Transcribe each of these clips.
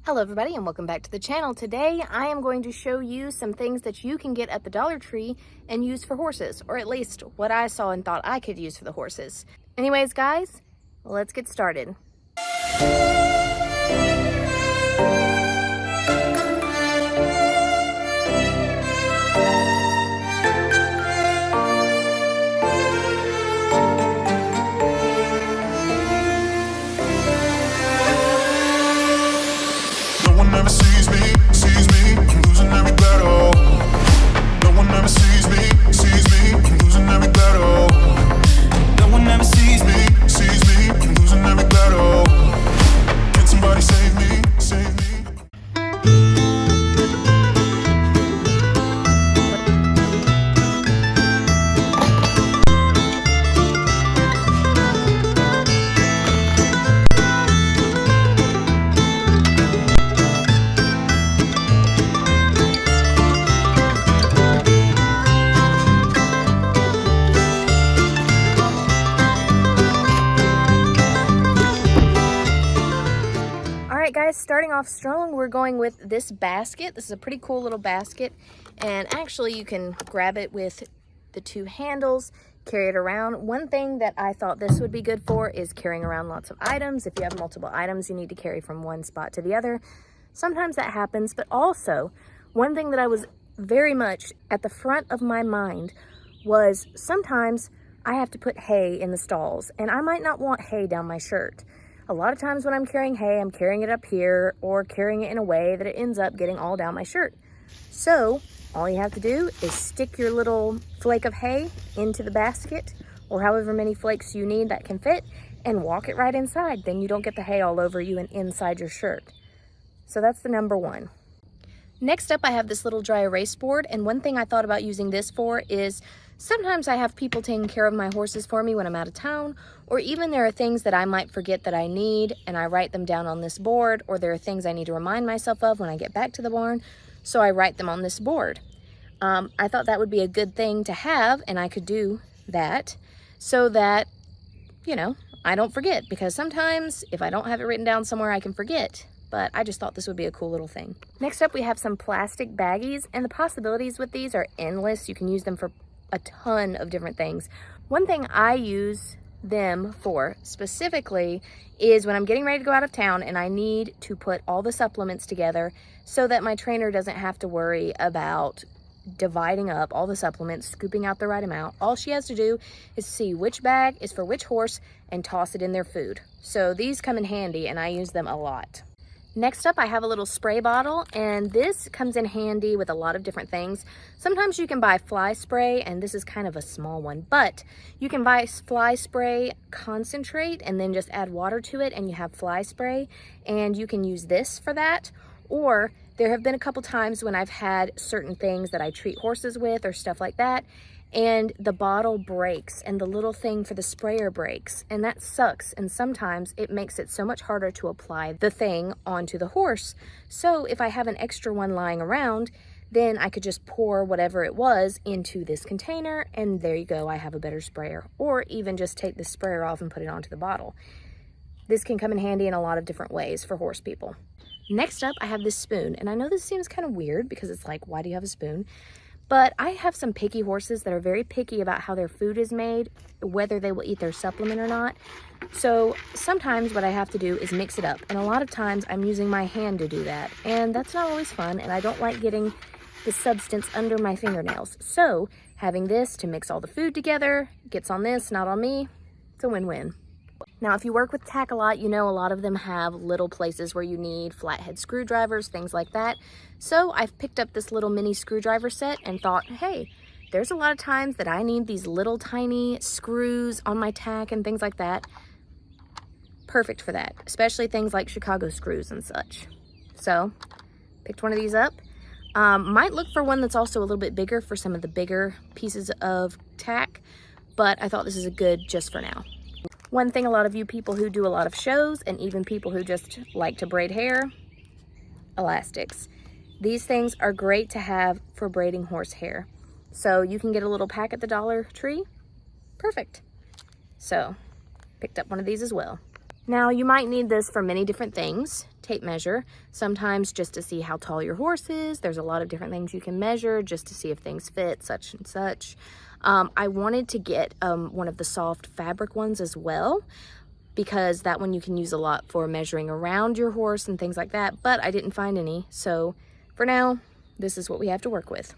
Hello everybody and welcome back to the channel. Today I am going to show you some things that you can get at the Dollar Tree and use for horses, or at least what I saw and thought I could use for the horses. Anyways guys, let's get started. Never sees me, I'm losing every battle. No one ever sees me, I'm losing every battle. No one ever sees me, I'm losing every battle. Can somebody save me, save me? Alright guys, starting off strong, we're going with this basket. This is a pretty cool little basket, and actually you can grab it with the two handles, carry it around. One thing that I thought this would be good for is carrying around lots of items. If you have multiple items you need to carry from one spot to the other, sometimes that happens. But also, one thing that I was very much at the front of my mind was sometimes I have to put hay in the stalls, and I might not want hay down my shirt. A lot of times when I'm carrying hay, I'm carrying it up here or carrying it in a way that it ends up getting all down my shirt. So all you have to do is stick your little flake of hay into the basket, or however many flakes you need that can fit, and walk it right inside. Then you don't get the hay all over you and inside your shirt. So that's the number one. Next up, I have this little dry erase board, and one thing I thought about using this for is sometimes I have people taking care of my horses for me when I'm out of town, or even there are things that I might forget that I need and I write them down on this board, or there are things I need to remind myself of when I get back to the barn, so I write them on this board. I thought that would be a good thing to have, and I could do that so that, you know, I don't forget, because sometimes if I don't have it written down somewhere I can forget. But I just thought this would be a cool little thing. Next up, we have some plastic baggies, and the possibilities with these are endless. You can use them for a ton of different things. One thing I use them for specifically is when I'm getting ready to go out of town and I need to put all the supplements together so that my trainer doesn't have to worry about dividing up all the supplements, scooping out the right amount. All she has to do is see which bag is for which horse and toss it in their food. So these come in handy and I use them a lot. Next up, I have a little spray bottle, and this comes in handy with a lot of different things. Sometimes you can buy fly spray, and this is kind of a small one, but you can buy fly spray concentrate and then just add water to it and you have fly spray, and you can use this for that. Or there have been a couple times when I've had certain things that I treat horses with or stuff like that, and the bottle breaks and the little thing for the sprayer breaks, and that sucks, and sometimes it makes it so much harder to apply the thing onto the horse. So if I have an extra one lying around, then I could just pour whatever it was into this container, and there you go, I have a better sprayer. Or even just take the sprayer off and put it onto the bottle. This can come in handy in a lot of different ways for horse people. Next up, I have this spoon, and I know this seems kind of weird because it's like, why do you have a spoon? But I have some picky horses that are very picky about how their food is made, whether they will eat their supplement or not. So sometimes what I have to do is mix it up. And a lot of times I'm using my hand to do that. And that's not always fun. And I don't like getting the substance under my fingernails. So having this to mix all the food together, gets on this, not on me, it's a win-win. Now, if you work with tack a lot, you know a lot of them have little places where you need flathead screwdrivers, things like that. So I've picked up this little mini screwdriver set and thought, hey, there's a lot of times that I need these little tiny screws on my tack and things like that. Perfect for that, especially things like Chicago screws and such. So picked one of these up. Might look for one that's also a little bit bigger for some of the bigger pieces of tack, but I thought this is a good just for now. One thing a lot of you people who do a lot of shows, and even people who just like to braid hair, elastics. These things are great to have for braiding horse hair. So you can get a little pack at the Dollar Tree. Perfect. So picked up one of these as well. Now you might need this for many different things. Tape measure, sometimes just to see how tall your horse is. There's a lot of different things you can measure just to see if things fit, such and such. I wanted to get one of the soft fabric ones as well, because that one you can use a lot for measuring around your horse and things like that, but I didn't find any. So for now, this is what we have to work with.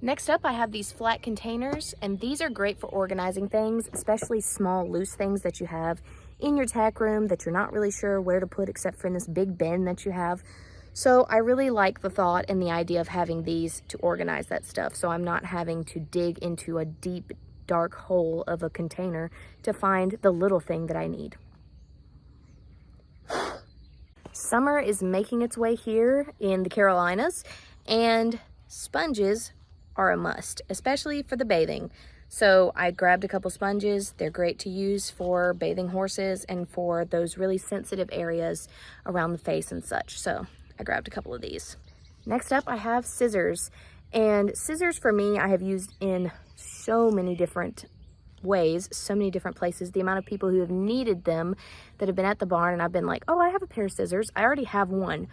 Next up, I have these flat containers, and these are great for organizing things, especially small loose things that you have in your tack room that you're not really sure where to put except for in this big bin that you have. So I really like the thought and the idea of having these to organize that stuff, so I'm not having to dig into a deep, dark hole of a container to find the little thing that I need. Summer is making its way here in the Carolinas, and sponges are a must, especially for the bathing. So I grabbed a couple sponges. They're great to use for bathing horses and for those really sensitive areas around the face and such. So I grabbed a couple of these. Next up, I have scissors. And scissors for me, I have used in so many different ways, so many different places. The amount of people who have needed them that have been at the barn and I've been like, oh, I have a pair of scissors. I already have one.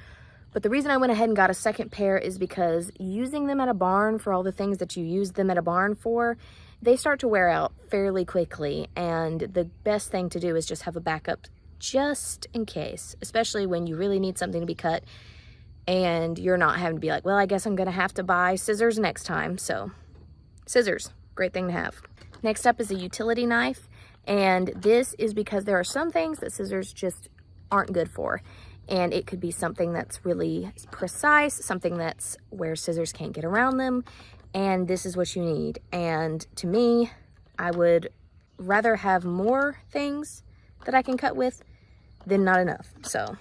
But the reason I went ahead and got a second pair is because using them at a barn for all the things that you use them at a barn for, they start to wear out fairly quickly, and the best thing to do is just have a backup just in case, especially when you really need something to be cut and you're not having to be like, well, I guess I'm gonna have to buy scissors next time. So scissors, great thing to have. Next up is a utility knife, and this is because there are some things that scissors just aren't good for. And it could be something that's really precise, something that's where scissors can't get around them, and this is what you need. And to me, I would rather have more things that I can cut with than not enough. So,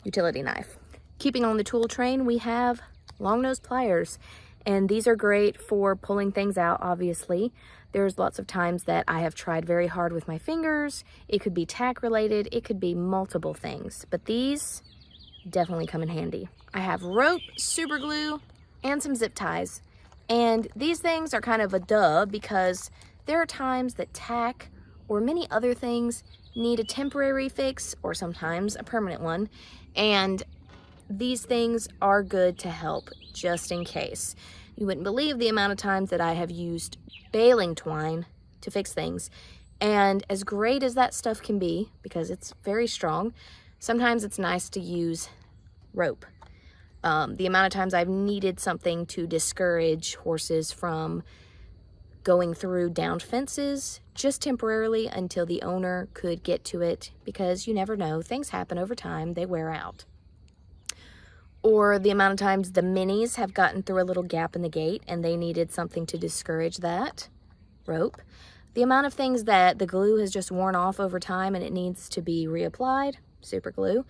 utility knife. Keeping on the tool train, we have long nose pliers, and these are great for pulling things out, obviously. There's lots of times that I have tried very hard with my fingers. It could be tack related, it could be multiple things, but these definitely come in handy. I have rope, super glue, and some zip ties. And these things are kind of a duh because there are times that tack or many other things need a temporary fix or sometimes a permanent one. And these things are good to help just in case. You wouldn't believe the amount of times that I have used baling twine to fix things. And as great as that stuff can be, because it's very strong, sometimes it's nice to use rope. The amount of times I've needed something to discourage horses from going through downed fences just temporarily until the owner could get to it, because you never know, things happen over time, they wear out. Or the amount of times the minis have gotten through a little gap in the gate and they needed something to discourage that, rope. The amount of things that the glue has just worn off over time and it needs to be reapplied, super glue.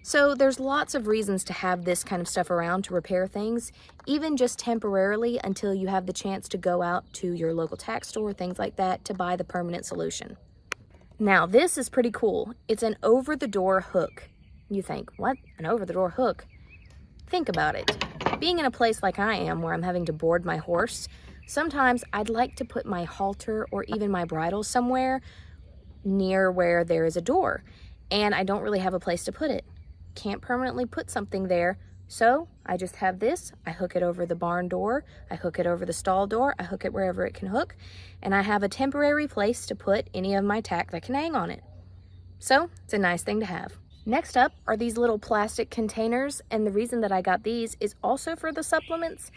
So there's lots of reasons to have this kind of stuff around to repair things, even just temporarily until you have the chance to go out to your local tack store, things like that, to buy the permanent solution. Now this is pretty cool. It's an over-the-door hook. You think, what? An over-the-door hook? Think about it. Being in a place like I am where I'm having to board my horse, sometimes I'd like to put my halter or even my bridle somewhere near where there is a door, and I don't really have a place to put it. Can't permanently put something there, so I just have this. I hook it over the barn door, I hook it over the stall door, I hook it wherever it can hook, and I have a temporary place to put any of my tack that can hang on it. So it's a nice thing to have. Next up are these little plastic containers, and the reason that I got these is also for the supplements,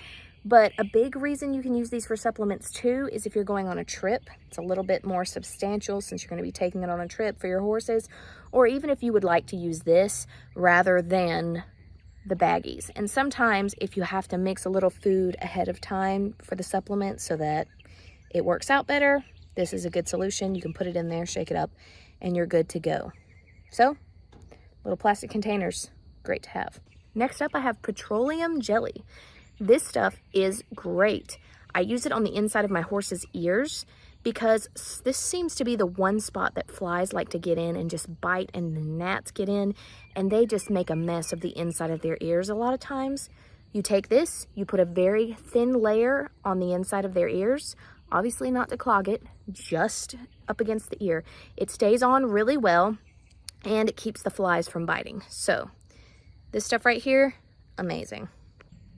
but a big reason you can use these for supplements too is if you're going on a trip. It's a little bit more substantial since you're going to be taking it on a trip for your horses, or even if you would like to use this rather than the baggies. And sometimes if you have to mix a little food ahead of time for the supplement so that it works out better, this is a good solution. You can put it in there, shake it up, and you're good to go. So, little plastic containers, great to have. Next up, I have petroleum jelly. This stuff is great. I use it on the inside of my horse's ears because this seems to be the one spot that flies like to get in and just bite, and the gnats get in and they just make a mess of the inside of their ears a lot of times. You take this, you put a very thin layer on the inside of their ears, Obviously not to clog it, just up against the ear. It stays on really well and it keeps the flies from biting. So this stuff right here, amazing.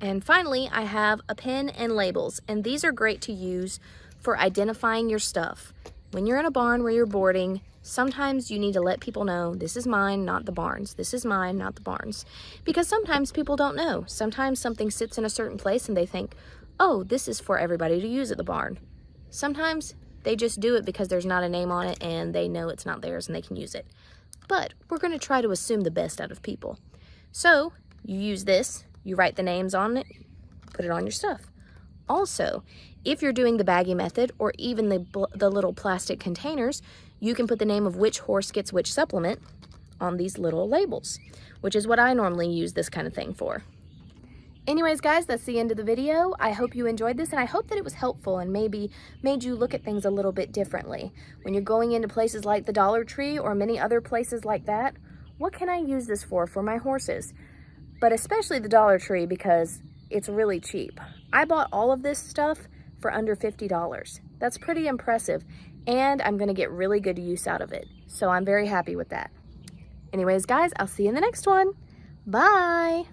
And finally, I have a pen and labels, and these are great to use for identifying your stuff. When you're in a barn where you're boarding, sometimes you need to let people know, this is mine, not the barn's. This is mine, not the barn's. Because sometimes people don't know. Sometimes something sits in a certain place and they think, oh, this is for everybody to use at the barn. Sometimes they just do it because there's not a name on it and they know it's not theirs and they can use it. But we're going to try to assume the best out of people. So you use this, you write the names on it, put it on your stuff. Also, if you're doing the baggie method or even the little plastic containers, you can put the name of which horse gets which supplement on these little labels, which is what I normally use this kind of thing for. Anyways, guys, that's the end of the video. I hope you enjoyed this, and I hope that it was helpful and maybe made you look at things a little bit differently. When you're going into places like the Dollar Tree or many other places like that, what can I use this for my horses? But especially the Dollar Tree, because it's really cheap. I bought all of this stuff for under $50. That's pretty impressive, and I'm gonna get really good use out of it. So I'm very happy with that. Anyways, guys, I'll see you in the next one. Bye.